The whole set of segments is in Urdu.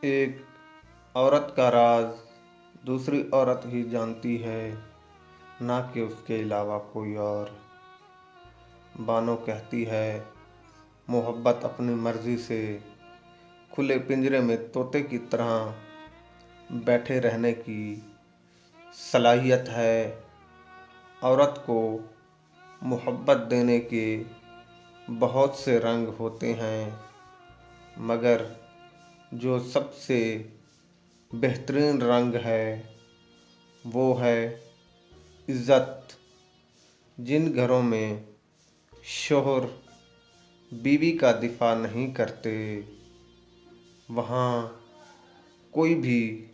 ایک عورت کا راز دوسری عورت ہی جانتی ہے، نہ کہ اس کے علاوہ کوئی اور۔ بانو کہتی ہے محبت اپنی مرضی سے کھلے پنجرے میں طوطے کی طرح بیٹھے رہنے کی صلاحیت ہے۔ عورت کو محبت دینے کے بہت سے رنگ ہوتے ہیں، مگر جو سب سے بہترین رنگ ہے وہ ہے عزت۔ جن گھروں میں شوہر بیوی کا دفاع نہیں کرتے، وہاں کوئی بھی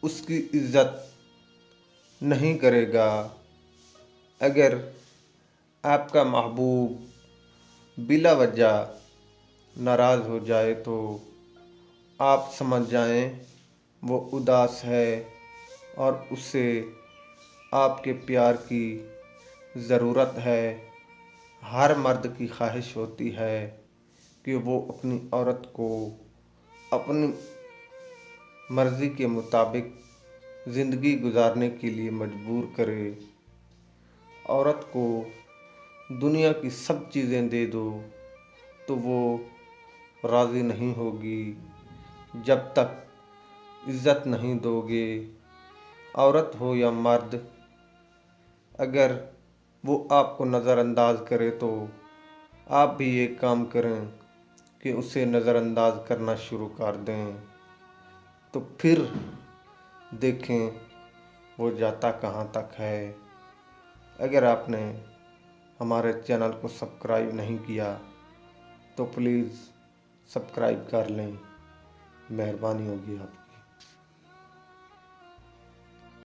اس کی عزت نہیں کرے گا۔ اگر آپ کا محبوب بلا وجہ ناراض ہو جائے تو آپ سمجھ جائیں وہ اداس ہے اور اسے آپ کے پیار کی ضرورت ہے۔ ہر مرد کی خواہش ہوتی ہے کہ وہ اپنی عورت کو اپنی مرضی کے مطابق زندگی گزارنے کے لیے مجبور کرے۔ عورت کو دنیا کی سب چیزیں دے دو تو وہ راضی نہیں ہوگی جب تک عزت نہیں دو گے۔ عورت ہو یا مرد، اگر وہ آپ کو نظر انداز کرے تو آپ بھی ایک کام کریں کہ اسے نظر انداز کرنا شروع کر دیں، تو پھر دیکھیں وہ جاتا کہاں تک ہے۔ اگر آپ نے ہمارے چینل کو سبسکرائب نہیں کیا تو پلیز سبسکرائب کر لیں، مہربانی ہوگی آپ کی۔